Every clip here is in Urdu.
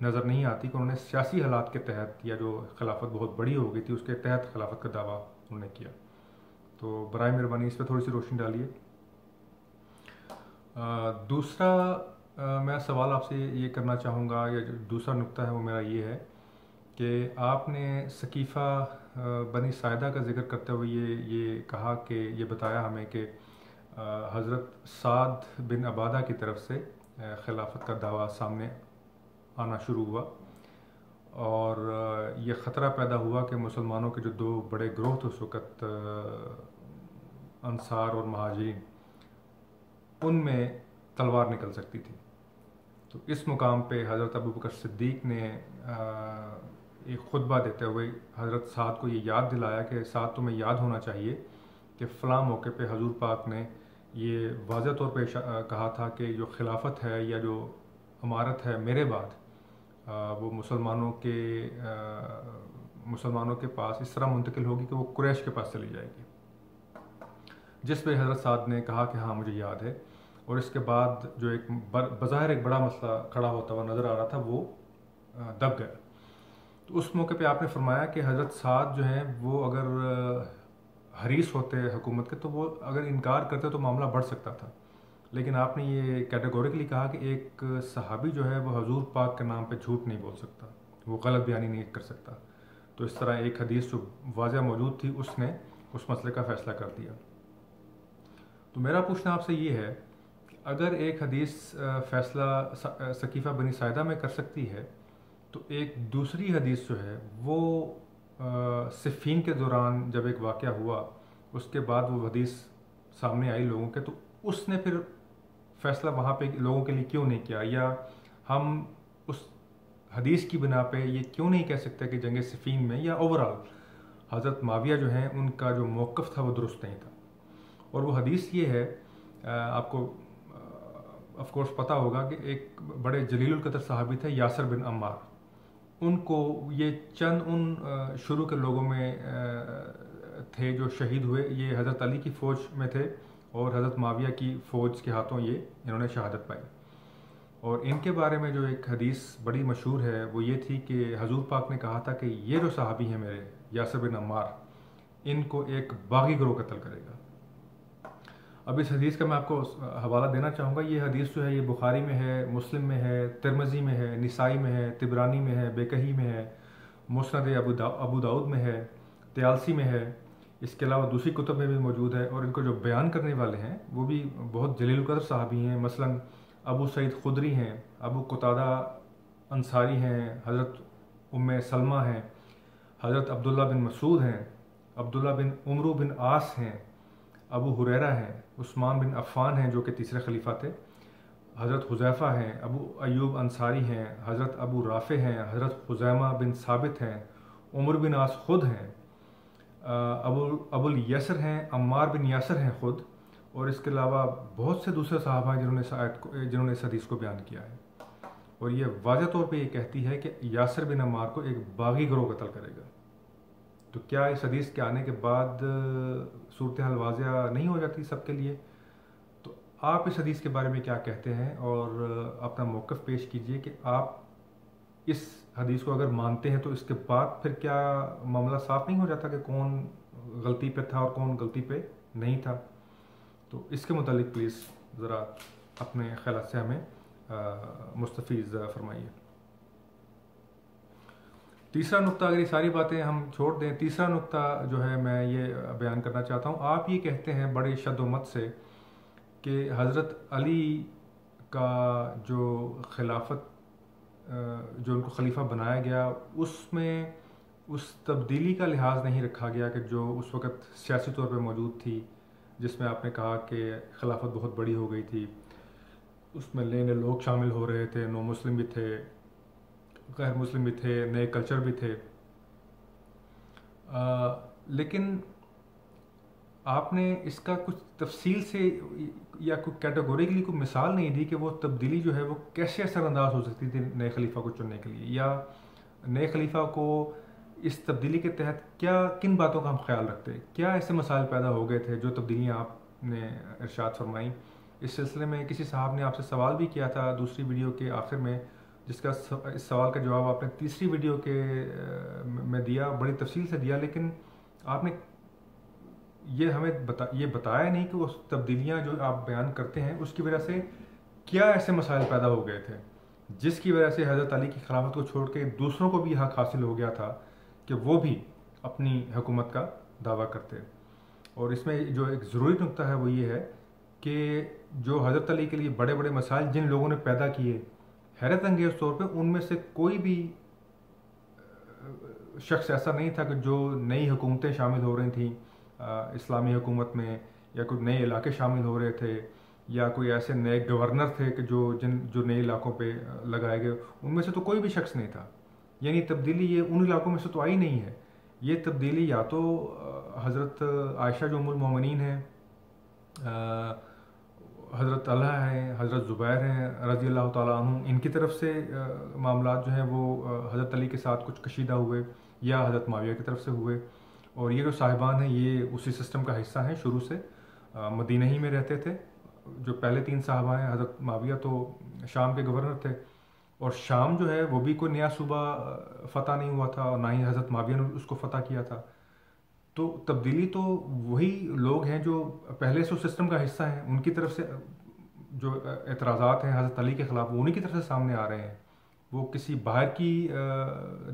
نظر نہیں آتی کہ انہوں نے سیاسی حالات کے تحت یا جو خلافت بہت بڑی ہو گئی تھی اس کے تحت خلافت کا دعویٰ انہوں نے کیا. تو برائے مہربانی اس پہ تھوڑی سی روشنی ڈالیے. دوسرا میں سوال آپ سے یہ کرنا چاہوں گا، یا جو دوسرا نقطہ ہے وہ میرا یہ ہے کہ آپ نے ثقیفہ بنی ساعدہ کا ذکر کرتے ہوئے یہ کہا کہ یہ بتایا ہمیں کہ حضرت سعد بن عبادہ کی طرف سے خلافت کا دعویٰ سامنے آنا شروع ہوا، اور یہ خطرہ پیدا ہوا کہ مسلمانوں کے جو دو بڑے گروہ تھے اس وقت، انصار اور مہاجرین، ان میں تلوار نکل سکتی تھی. تو اس مقام پہ حضرت ابوبکر صدیق نے ایک خطبہ دیتے ہوئے حضرت سعد کو یہ یاد دلایا کہ سعد تمہیں یاد ہونا چاہیے کہ فلاں موقع پہ حضور پاک نے یہ واضح طور پہ کہا تھا کہ جو خلافت ہے یا جو امارت ہے میرے بعد وہ مسلمانوں کے پاس اس طرح منتقل ہوگی کہ وہ قریش کے پاس چلی جائے گی، جس پہ حضرت سعد نے کہا کہ ہاں مجھے یاد ہے. اور اس کے بعد جو ایک بظاہر ایک بڑا مسئلہ کھڑا ہوتا ہوا نظر آ رہا تھا وہ دب گیا. تو اس موقع پہ آپ نے فرمایا کہ حضرت سعد جو ہیں وہ اگر حریص ہوتے حکومت کے تو وہ اگر انکار کرتے تو معاملہ بڑھ سکتا تھا، لیکن آپ نے یہ کیٹیگوریکلی کہا کہ ایک صحابی جو ہے وہ حضور پاک کے نام پہ جھوٹ نہیں بول سکتا، وہ غلط بیانی نہیں کر سکتا. تو اس طرح ایک حدیث جو واضح موجود تھی اس نے اس مسئلے کا فیصلہ کر دیا. تو میرا پوچھنا آپ سے یہ ہے کہ اگر ایک حدیث فیصلہ ثقیفہ بنی ساعدہ میں کر سکتی ہے تو ایک دوسری حدیث جو ہے وہ صفین کے دوران جب ایک واقعہ ہوا اس کے بعد وہ حدیث سامنے آئی لوگوں کے، تو اس نے پھر فیصلہ وہاں پہ لوگوں کے لیے کیوں نہیں کیا؟ یا ہم اس حدیث کی بنا پہ یہ کیوں نہیں کہہ سکتے کہ جنگ صفین میں یا اوورآل حضرت معاویہ جو ہیں ان کا جو موقف تھا وہ درست نہیں تھا؟ اور وہ حدیث یہ ہے، آپ کو آف کورس پتہ ہوگا کہ ایک بڑے جلیل القدر صحابی تھے یاسر بن عمار، ان کو یہ چند ان شروع کے لوگوں میں تھے جو شہید ہوئے، یہ حضرت علی کی فوج میں تھے اور حضرت معاویہ کی فوج کے ہاتھوں انہوں نے شہادت پائی. اور ان کے بارے میں جو ایک حدیث بڑی مشہور ہے وہ یہ تھی کہ حضور پاک نے کہا تھا کہ یہ جو صحابی ہیں میرے یاسر بن عمار، ان کو ایک باغی گروہ قتل کرے گا. اب اس حدیث کا میں آپ کو حوالہ دینا چاہوں گا. یہ حدیث جو ہے یہ بخاری میں ہے، مسلم میں ہے، ترمذی میں ہے، نسائی میں ہے، طبرانی میں ہے، بیکہی میں ہے، مسند ابو داؤد میں ہے، طیالسی میں ہے، اس کے علاوہ دوسری کتب میں بھی موجود ہے. اور ان کو جو بیان کرنے والے ہیں وہ بھی بہت جلیل القدر صحابی ہیں، مثلا ابو سعید خدری ہیں، ابو قتادہ انصاری ہیں، حضرت ام سلمہ ہیں، حضرت عبداللہ بن مسعود ہیں، عبداللہ بن عمرو بن عاص ہیں، ابو ہریرہ ہیں، عثمان بن عفان ہیں جو کہ تیسرے خلیفہ تھے، حضرت حذیفہ ہیں، ابو ایوب انصاری ہیں، حضرت ابو رافع ہیں، حضرت خزیمہ بن ثابت ہیں، عمر بن عاص خود ہیں، ابو الیسر ہیں، عمار بن یاسر ہیں خود، اور اس کے علاوہ بہت سے دوسرے صحابہ ہیں جنہوں نے اس حدیث کو بیان کیا ہے. اور یہ واضح طور پہ یہ کہتی ہے کہ یاسر بن عمار کو ایک باغی گروہ قتل کرے گا. تو کیا اس حدیث کے آنے کے بعد صورتحال واضح نہیں ہو جاتی سب کے لیے؟ تو آپ اس حدیث کے بارے میں کیا کہتے ہیں اور اپنا موقف پیش کیجئے کہ آپ اس حدیث کو اگر مانتے ہیں تو اس کے بعد پھر کیا معاملہ صاف نہیں ہو جاتا کہ کون غلطی پہ تھا اور کون غلطی پہ نہیں تھا؟ تو اس کے متعلق پلیز ذرا اپنے خیالات سے ہمیں مستفیض فرمائیے. تیسرا نقطہ، اگر یہ ساری باتیں ہم چھوڑ دیں، تیسرا نقطہ جو ہے میں یہ بیان کرنا چاہتا ہوں. آپ یہ کہتے ہیں بڑے شد و مت سے کہ حضرت علی کا جو خلافت جو ان کو خلیفہ بنایا گیا اس میں اس تبدیلی کا لحاظ نہیں رکھا گیا کہ جو اس وقت سیاسی طور پہ موجود تھی، جس میں آپ نے کہا کہ خلافت بہت بڑی ہو گئی تھی، اس میں نئے نئے لوگ شامل ہو رہے تھے، نو مسلم بھی تھے، غیر مسلم بھی تھے، نئے کلچر بھی تھے. لیکن آپ نے اس کا کچھ تفصیل سے یا کوئی کیٹیگوریکلی کوئی مثال نہیں دی کہ وہ تبدیلی جو ہے وہ کیسے اثر انداز ہو سکتی تھی نئے خلیفہ کو چننے کے لیے، یا نئے خلیفہ کو اس تبدیلی کے تحت کیا کن باتوں کا ہم خیال رکھتے، کیا ایسے مسائل پیدا ہو گئے تھے جو تبدیلیاں آپ نے ارشاد فرمائیں. اس سلسلے میں کسی صاحب نے آپ سے سوال بھی کیا تھا دوسری ویڈیو کے آخر میں، جس کا اس سوال کا جواب آپ نے تیسری ویڈیو کے میں دیا، بڑی تفصیل سے دیا، لیکن آپ نے یہ ہمیں یہ بتایا نہیں کہ اس تبدیلیاں جو آپ بیان کرتے ہیں اس کی وجہ سے کیا ایسے مسائل پیدا ہو گئے تھے جس کی وجہ سے حضرت علی کی خلافت کو چھوڑ کے دوسروں کو بھی حق حاصل ہو گیا تھا کہ وہ بھی اپنی حکومت کا دعویٰ کرتے۔ اور اس میں جو ایک ضروری نکتہ ہے وہ یہ ہے کہ جو حضرت علی کے لیے بڑے بڑے مسائل جن لوگوں نے پیدا کیے، حیرت انگیز طور پہ ان میں سے کوئی بھی شخص ایسا نہیں تھا کہ جو نئی حکومتیں شامل ہو رہی تھیں اسلامی حکومت میں، یا کوئی نئے علاقے شامل ہو رہے تھے، یا کوئی ایسے نئے گورنر تھے کہ جو نئے علاقوں پہ لگائے گئے، ان میں سے تو کوئی بھی شخص نہیں تھا۔ یعنی تبدیلی یہ ان علاقوں میں سے تو آئی نہیں ہے، یہ تبدیلی یا تو حضرت عائشہ جو ام المومنین ہیں، حضرت طلحہ ہیں، حضرت زبیر ہیں رضی اللہ تعالیٰ عنہ، ان کی طرف سے معاملات جو ہیں وہ حضرت علی کے ساتھ کچھ کشیدہ ہوئے، یا حضرت معاویہ کی طرف سے ہوئے۔ اور یہ جو صاحبان ہیں یہ اسی سسٹم کا حصہ ہیں، شروع سے مدینہ ہی میں رہتے تھے۔ جو پہلے 3 صحابہ ہیں، حضرت معاویہ تو شام کے گورنر تھے، اور شام جو ہے وہ بھی کوئی نیا صوبہ فتح نہیں ہوا تھا، اور نہ ہی حضرت معاویہ نے اس کو فتح کیا تھا۔ تو تبدیلی تو وہی لوگ ہیں جو پہلے سے اس سسٹم کا حصہ ہیں، ان کی طرف سے جو اعتراضات ہیں حضرت علی کے خلاف وہ انہی کی طرف سے سامنے آ رہے ہیں۔ وہ کسی باہر کی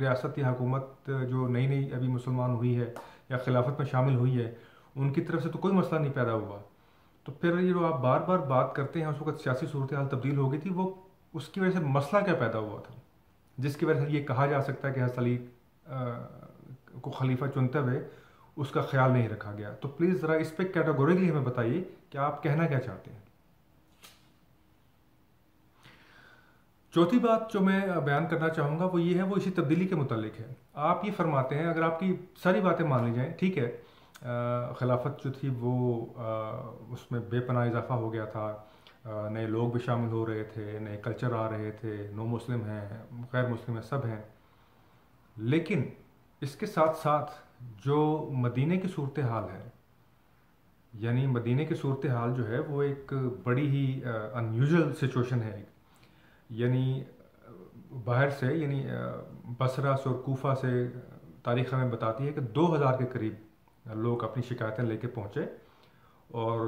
ریاست یا حکومت جو نئی نئی ابھی مسلمان ہوئی ہے یا خلافت میں شامل ہوئی ہے، ان کی طرف سے تو کوئی مسئلہ نہیں پیدا ہوا۔ تو پھر یہ جو آپ بار بار بات کرتے ہیں اس وقت سیاسی صورتحال تبدیل ہو گئی تھی، وہ اس کی وجہ سے مسئلہ کیا پیدا ہوا تھا جس کی وجہ سے یہ کہا جا سکتا ہے کہ حضرت علی کو خلیفہ چنتے ہوئے اس کا خیال نہیں رکھا گیا؟ تو پلیز ذرا اس پہ کیٹاگوریکلی ہمیں بتائیے کہ آپ کہنا کیا چاہتے ہیں۔ چوتھی بات جو میں بیان کرنا چاہوں گا وہ یہ ہے، وہ اسی تبدیلی کے متعلق ہے۔ آپ یہ فرماتے ہیں، اگر آپ کی ساری باتیں مان لی جائیں، ٹھیک ہے، خلافت جو تھی وہ اس میں بے پناہ اضافہ ہو گیا تھا، نئے لوگ بھی شامل ہو رہے تھے، نئے کلچر آ رہے تھے، نو مسلم ہیں، غیر مسلم ہیں، سب ہیں، لیکن اس کے ساتھ ساتھ جو مدینہ کی صورتحال ہے، یعنی مدینہ کی صورتحال جو ہے وہ ایک بڑی ہی انیوژل سچویشن ہے۔ یعنی باہر سے، یعنی بصرہ سے اور کوفہ سے تاریخ ہمیں بتاتی ہے کہ 2000 کے قریب لوگ اپنی شکایتیں لے کے پہنچے، اور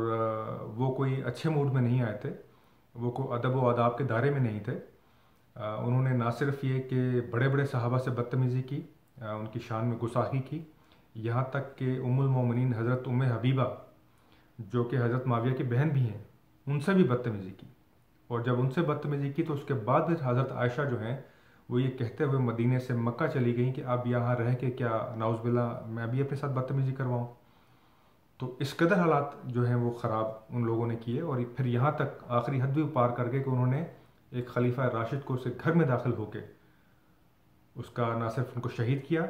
وہ کوئی اچھے موڈ میں نہیں آئے تھے، وہ کوئی ادب و آداب کے دائرے میں نہیں تھے۔ انہوں نے نہ صرف یہ کہ بڑے بڑے صحابہ سے بدتمیزی کی، ان کی شان میں گستاخی کی، یہاں تک کہ ام المومنین حضرت ام حبیبہ جو کہ حضرت معاویہ کی بہن بھی ہیں، ان سے بھی بدتمیزی کی۔ اور جب ان سے بدتمیزی کی تو اس کے بعد پھر حضرت عائشہ جو ہیں وہ یہ کہتے ہوئے مدینہ سے مکہ چلی گئیں کہ اب یہاں رہ کے کیا نعوذ باللہ میں بھی اپنے ساتھ بدتمیزی کرواؤں۔ تو اس قدر حالات جو ہیں وہ خراب ان لوگوں نے کیے، اور پھر یہاں تک آخری حد بھی پار کر کے کہ انہوں نے ایک خلیفہ راشد کو اسے گھر میں داخل ہو کے اس کا نہ صرف ان کو شہید کیا،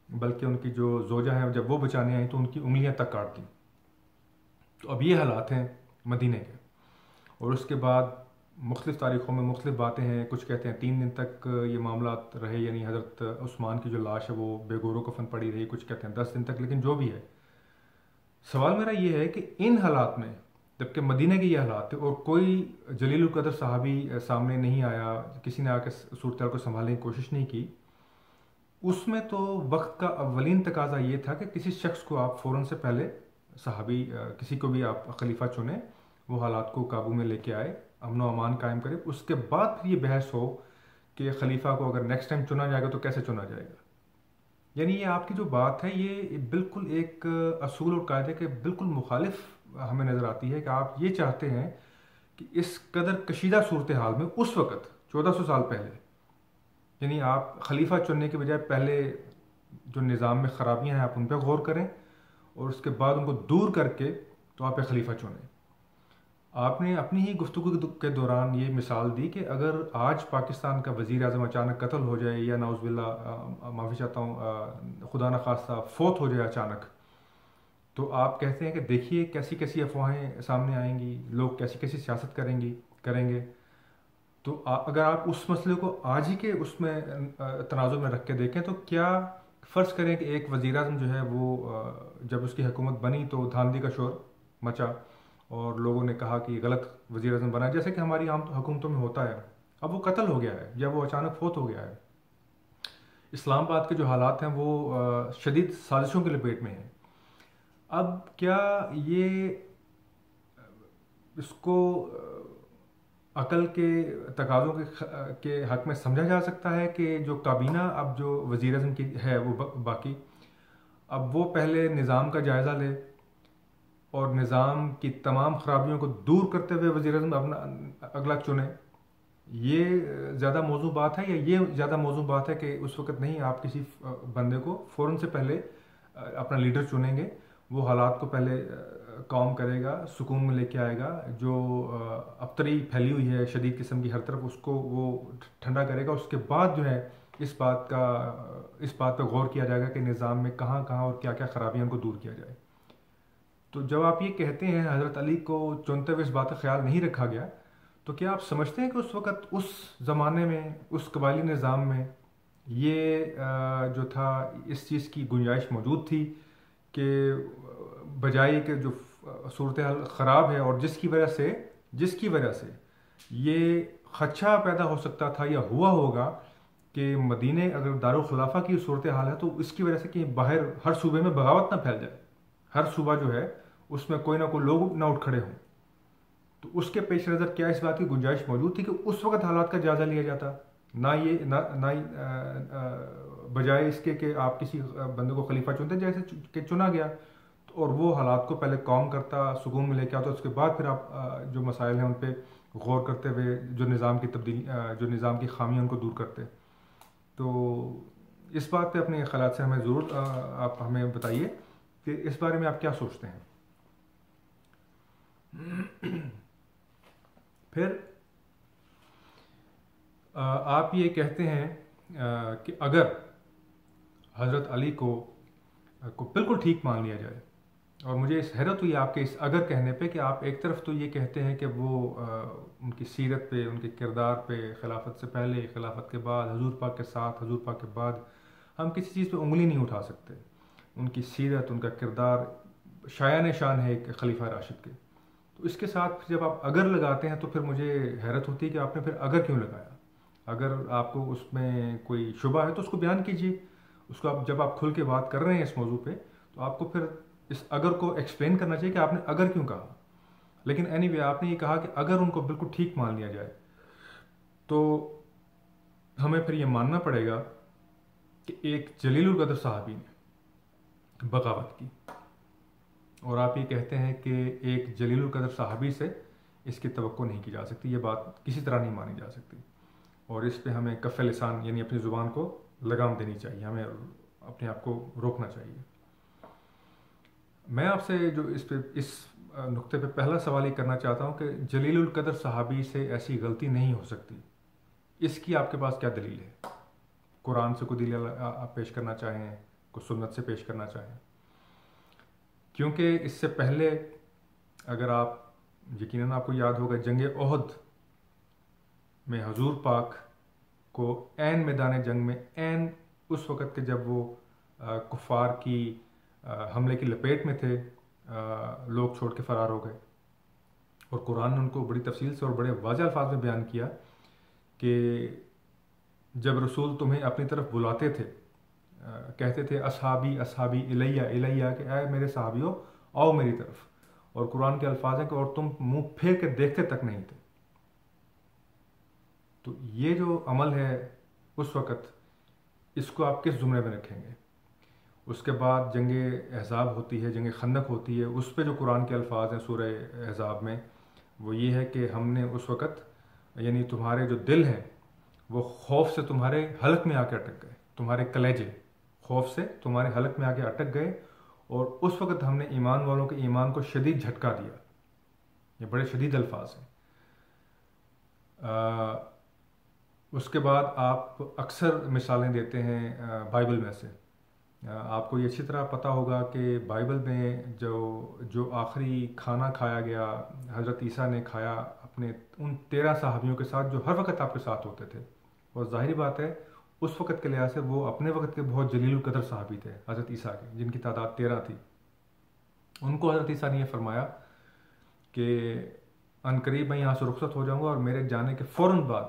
بلکہ ان کی جو زوجہ ہیں جب وہ بچانے آئیں تو ان کی انگلیاں تک کاٹ دیں۔ تو اب یہ حالات ہیں مدینہ کے۔ اور اس کے بعد مختلف تاریخوں میں مختلف باتیں ہیں، کچھ کہتے ہیں 3 دن تک یہ معاملات رہے، یعنی حضرت عثمان کی جو لاش ہے وہ بے گور و کفن پڑی رہی، کچھ کہتے ہیں 10 دن تک، لیکن جو بھی ہے، سوال میرا یہ ہے کہ ان حالات میں جبکہ مدینہ کے یہ حالات تھے اور کوئی جلیل القدر صحابی سامنے نہیں آیا، کسی نے آ کے صورتحال کو سنبھالنے کی کوشش نہیں کی، اس میں تو وقت کا اولین تقاضا یہ تھا کہ کسی شخص کو آپ فوراً سے پہلے صحابی کسی کو بھی آپ خلیفہ چنیں، وہ حالات کو قابو میں لے کے آئے، امن و امان قائم کرے، اس کے بعد پھر یہ بحث ہو کہ خلیفہ کو اگر نیکسٹ ٹائم چنا جائے گا تو کیسے چنا جائے گا۔ یعنی یہ آپ کی جو بات ہے یہ بالکل ایک اصول اور قاعدے کے بالکل مخالف ہمیں نظر آتی ہے کہ آپ یہ چاہتے ہیں کہ اس قدر کشیدہ صورتحال میں اس وقت 1400 سال پہلے، یعنی آپ خلیفہ چننے کے بجائے پہلے جو نظام میں خرابیاں ہیں آپ ان پہ غور کریں، اور اس کے بعد ان کو دور کر کے تو آپ ایک خلیفہ چنیں۔ آپ نے اپنی ہی گفتگو کے دوران یہ مثال دی کہ اگر آج پاکستان کا وزیر اعظم اچانک قتل ہو جائے یا نعوذ باللہ معافی چاہتا ہوں خدا نخواستہ فوت ہو جائے اچانک، تو آپ کہتے ہیں کہ دیکھیے کیسی کیسی افواہیں سامنے آئیں گی، لوگ کیسی کیسی سیاست کریں گے۔ تو اگر آپ اس مسئلے کو آج ہی کے اس میں تناظر میں رکھ کے دیکھیں تو کیا فرض کریں کہ ایک وزیر اعظم جو ہے وہ جب اس کی حکومت بنی تو دھاندلی کا شور مچا اور لوگوں نے کہا کہ غلط وزیر اعظم بنا، جیسے کہ ہماری عام حکومتوں میں ہوتا ہے، اب وہ قتل ہو گیا ہے یا وہ اچانک فوت ہو گیا ہے. اسلام آباد کے جو حالات ہیں وہ شدید سازشوں کی لپیٹ میں ہیں. اب کیا یہ اس کو عقل کے تقاضوں کے حق میں سمجھا جا سکتا ہے کہ جو کابینہ اب جو وزیر اعظم کی ہے وہ باقی اب وہ پہلے نظام کا جائزہ لے اور نظام کی تمام خرابیوں کو دور کرتے ہوئے وزیر اعظم اپنا اگلا چنے؟ یہ زیادہ موضوع بات ہے یا یہ زیادہ موضوع بات ہے کہ اس وقت نہیں آپ کسی بندے کو فوراً سے پہلے اپنا لیڈر چنیں گے، وہ حالات کو پہلے کام کرے گا، سکون میں لے کے آئے گا، جو ابتری پھیلی ہوئی ہے شدید قسم کی ہر طرف اس کو وہ ٹھنڈا کرے گا، اس کے بعد جو ہے اس بات پہ غور کیا جائے گا کہ نظام میں کہاں کہاں اور کیا کیا خرابیاں ان کو دور کیا جائے. تو جب آپ یہ کہتے ہیں حضرت علی کو چنتے ہوئے اس بات کا خیال نہیں رکھا گیا، تو کیا آپ سمجھتے ہیں کہ اس وقت اس زمانے میں اس قبائلی نظام میں یہ جو تھا اس چیز کی گنجائش موجود تھی کہ بجائے کہ جو صورتحال خراب ہے اور جس کی وجہ سے یہ خدشہ پیدا ہو سکتا تھا یا ہوا ہوگا کہ مدینے اگر دارالخلافہ کی صورتحال ہے تو اس کی وجہ سے کہ باہر ہر صوبے میں بغاوت نہ پھیل جائے، ہر صوبہ جو ہے اس میں کوئی نہ کوئی لوگ نہ اٹھ کھڑے ہوں. تو اس کے پیش نظر کیا اس بات کی گنجائش موجود تھی کہ اس وقت حالات کا جائزہ لیا جاتا، نہ بجائے اس کے کہ آپ کسی بندے کو خلیفہ چنتے جیسے کہ چنا گیا اور وہ حالات کو پہلے کام کرتا، سکون میں لے کے آتا، اس کے بعد پھر آپ جو مسائل ہیں ان پہ غور کرتے ہوئے جو نظام کی خامیاں ان کو دور کرتے. تو اس بات پہ اپنے خیالات سے ہمیں ضرور آپ ہمیں بتائیے کہ اس بارے میں آپ کیا سوچتے ہیں. پھر آپ یہ کہتے ہیں کہ اگر حضرت علی کو بالکل ٹھیک مان لیا جائے، اور مجھے اس حیرت ہوئی آپ کے اس اگر کہنے پہ کہ آپ ایک طرف تو یہ کہتے ہیں کہ وہ ان کی سیرت پہ، ان کے کردار پہ، خلافت سے پہلے، خلافت کے بعد، حضور پاک کے ساتھ، حضور پاک کے بعد ہم کسی چیز پہ انگلی نہیں اٹھا سکتے. ان کی سیرت، ان کا کردار شایان شان ہے ایک خلیفہ راشد کے. تو اس کے ساتھ جب آپ اگر لگاتے ہیں تو پھر مجھے حیرت ہوتی ہے کہ آپ نے پھر اگر کیوں لگایا. اگر آپ کو اس میں کوئی شبہ ہے تو اس کو بیان کیجیے. اس کو جب آپ کھل کے بات کر رہے ہیں اس موضوع پہ تو آپ کو پھر اس اگر کو ایکسپلین کرنا چاہیے کہ آپ نے اگر کیوں کہا. لیکن اینی وے آپ نے یہ کہا کہ اگر ان کو بالکل ٹھیک مان لیا جائے تو ہمیں پھر یہ ماننا پڑے گا کہ ایک جلیل القدر صحابی نے بغاوت کی، اور آپ یہ کہتے ہیں کہ ایک جلیل القدر صحابی سے اس کی توقع نہیں کی جا سکتی، یہ بات کسی طرح نہیں مانی جا سکتی، اور اس پہ ہمیں کف لسان یعنی اپنی زبان کو لگام دینی چاہیے، ہمیں اپنے آپ کو روکنا چاہیے. میں آپ سے جو اس نقطے پہ پہلا سوال یہ کرنا چاہتا ہوں کہ جلیل القدر صحابی سے ایسی غلطی نہیں ہو سکتی، اس کی آپ کے پاس کیا دلیل ہے؟ قرآن سے کوئی دلیل آپ پیش کرنا چاہیں، کوئی سنت سے پیش کرنا چاہیں؟ کیونکہ اس سے پہلے اگر آپ یقیناً آپ کو یاد ہوگا جنگ احد میں حضور پاک کو عین میدان جنگ میں عین اس وقت کے جب وہ کفار کی حملے کی لپیٹ میں تھے، لوگ چھوڑ کے فرار ہو گئے، اور قرآن نے ان کو بڑی تفصیل سے اور بڑے واضح الفاظ میں بیان کیا کہ جب رسول تمہیں اپنی طرف بلاتے تھے، کہتے تھے اصحابی اصحابی الیہ الیہ کہ اے میرے صحابیوں آؤ میری طرف، اور قرآن کے الفاظ ہیں کہ اور تم منہ پھیر کے دیکھتے تک نہیں تھے. تو یہ جو عمل ہے اس وقت، اس کو آپ کس زمرے میں رکھیں گے؟ اس کے بعد جنگ احزاب ہوتی ہے، جنگ خندق ہوتی ہے، اس پہ جو قرآن کے الفاظ ہیں سورہ احزاب میں وہ یہ ہے کہ ہم نے اس وقت یعنی تمہارے جو دل ہیں وہ خوف سے تمہارے حلق میں آ کے اٹک گئے، تمہارے کلیجے خوف سے تمہارے حلق میں آ کے اٹک گئے، اور اس وقت ہم نے ایمان والوں کے ایمان کو شدید جھٹکا دیا. یہ بڑے شدید الفاظ ہیں. اس کے بعد آپ اکثر مثالیں دیتے ہیں بائبل میں سے. آپ کو یہ اچھی طرح پتہ ہوگا کہ بائبل میں جو آخری کھانا کھایا گیا حضرت عیسیٰ نے کھایا اپنے ان 13 صحابیوں کے ساتھ جو ہر وقت آپ کے ساتھ ہوتے تھے، اور ظاہری بات ہے اس وقت کے لحاظ سے وہ اپنے وقت کے بہت جلیل القدر صحابی تھے حضرت عیسیٰ کے، جن کی تعداد 13 تھی. ان کو حضرت عیسیٰ نے یہ فرمایا کہ عنقریب میں یہاں سے رخصت ہو جاؤں گا اور میرے جانے کے فوراً بعد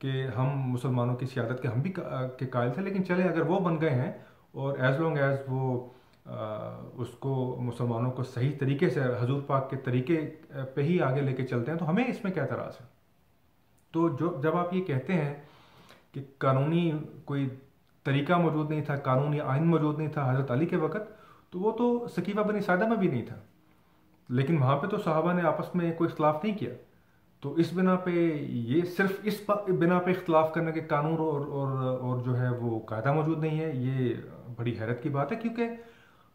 کہ ہم مسلمانوں کی سیادت کے ہم بھی کے قائل تھے، لیکن چلے اگر وہ بن گئے ہیں اور ایز لانگ ایز وہ اس کو مسلمانوں کو صحیح طریقے سے حضور پاک کے طریقے پہ ہی آگے لے کے چلتے ہیں تو ہمیں اس میں کیا اعتراض ہے؟ تو جب آپ یہ کہتے ہیں کہ قانونی کوئی طریقہ موجود نہیں تھا، قانونی آئین موجود نہیں تھا حضرت علی کے وقت، تو وہ تو سقیفہ بنی ساعدہ میں بھی نہیں تھا، لیکن وہاں پہ تو صحابہ نے آپس میں کوئی اختلاف نہیں کیا. تو اس بنا پہ یہ صرف اس بنا پہ اختلاف کرنے کے قانون اور جو ہے وہ قاعدہ موجود نہیں ہے، یہ بڑی حیرت کی بات ہے. کیونکہ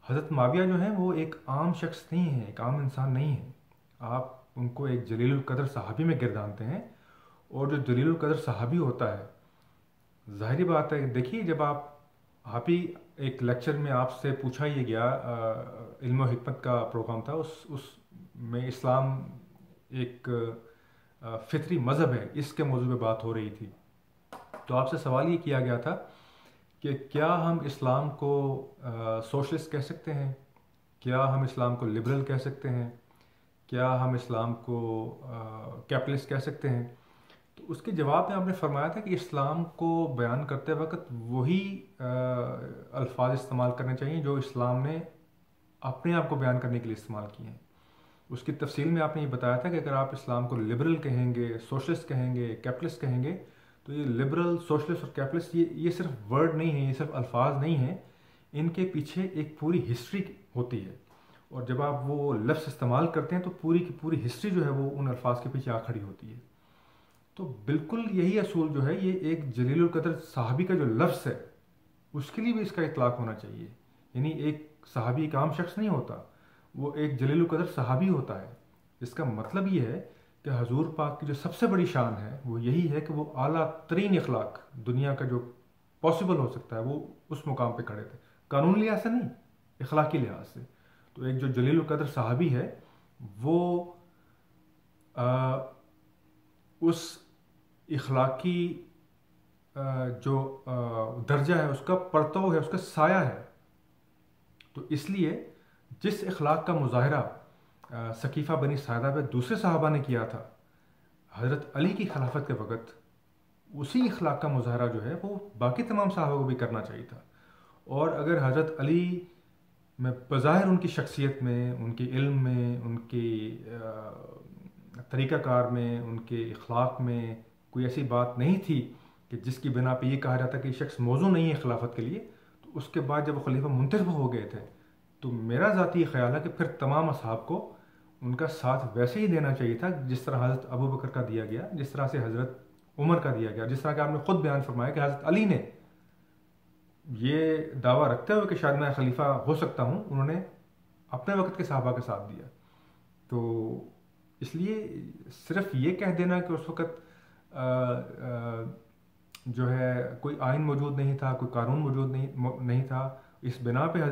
حضرت معاویہ جو ہیں وہ ایک عام شخص نہیں ہیں، ایک عام انسان نہیں ہیں. آپ ان کو ایک جلیل القدر صحابی میں گردانتے ہیں، اور جو جلیل القدر صحابی ہوتا ہے، ظاہری بات ہے. دیکھیے جب آپ ہی ایک لیکچر میں آپ سے پوچھا یہ گیا، علم و حکمت کا پروگرام تھا، اس میں اسلام ایک فطری مذہب ہے، اس کے موضوع پہ بات ہو رہی تھی. تو آپ سے سوال یہ کیا گیا تھا کہ کیا ہم اسلام کو سوشلسٹ کہہ سکتے ہیں؟ کیا ہم اسلام کو لبرل کہہ سکتے ہیں؟ کیا ہم اسلام کو کیپٹلسٹ کہہ سکتے ہیں؟ تو اس کے جواب میں آپ نے فرمایا تھا کہ اسلام کو بیان کرتے وقت وہی الفاظ استعمال کرنے چاہیے جو اسلام نے اپنے آپ کو بیان کرنے کے لیے استعمال کیے ہیں. اس کی تفصیل میں آپ نے یہ بتایا تھا کہ اگر آپ اسلام کو لبرل کہیں گے، سوشلسٹ کہیں گے، کیپٹلسٹ کہیں گے، تو یہ لبرل، سوشلسٹ اور کیپٹلسٹ یہ صرف ورڈ نہیں ہیں، یہ صرف الفاظ نہیں ہیں، ان کے پیچھے ایک پوری ہسٹری ہوتی ہے. اور جب آپ وہ لفظ استعمال کرتے ہیں تو پوری کی پوری ہسٹری جو ہے وہ ان الفاظ کے پیچھے آ کھڑی ہوتی ہے. تو بالکل یہی اصول جو ہے، یہ ایک جلیل القدر صحابی کا جو لفظ ہے اس کے لیے بھی اس کا اطلاق ہونا چاہیے. یعنی ایک صحابی ایک عام شخص نہیں ہوتا، وہ ایک جلیل القدر صحابی ہوتا ہے. اس کا مطلب یہ ہے کہ حضور پاک کی جو سب سے بڑی شان ہے وہ یہی ہے کہ وہ اعلیٰ ترین اخلاق دنیا کا جو پاسبل ہو سکتا ہے وہ اس مقام پہ کھڑے تھے، قانونی لحاظ سے نہیں، اخلاقی لحاظ سے. تو ایک جو جلیل القدر صحابی ہے وہ اس اخلاقی جو درجہ ہے، اس کا پرتو ہے، اس کا سایہ ہے. تو اس لیے جس اخلاق کا مظاہرہ سقیفہ بنی ساعدہ پہ دوسرے صحابہ نے کیا تھا حضرت علی کی خلافت کے وقت، اسی اخلاق کا مظاہرہ جو ہے وہ باقی تمام صحابہ کو بھی کرنا چاہیے تھا. اور اگر حضرت علی میں بظاہر ان کی شخصیت میں، ان کے علم میں، ان کے طریقہ کار میں، ان کے اخلاق میں کوئی ایسی بات نہیں تھی کہ جس کی بنا پہ یہ کہا جاتا کہ یہ شخص موزوں نہیں ہے خلافت کے لیے، تو اس کے بعد جب وہ خلیفہ منتخب ہو گئے تھے تو میرا ذاتی خیال ہے کہ پھر تمام اصحاب کو ان کا ساتھ ویسے ہی دینا چاہیے تھا جس طرح حضرت ابو بکر کا دیا گیا، جس طرح سے حضرت عمر کا دیا گیا، جس طرح کہ آپ نے خود بیان فرمایا کہ حضرت علی نے یہ دعویٰ رکھتے ہوئے کہ شاید میں خلیفہ ہو سکتا ہوں، انہوں نے اپنے وقت کے صحابہ کے ساتھ دیا. تو اس لیے صرف یہ کہہ دینا کہ اس وقت جو ہے کوئی آئین موجود نہیں تھا، کوئی قانون موجود نہیں تھا، اس بنا پہ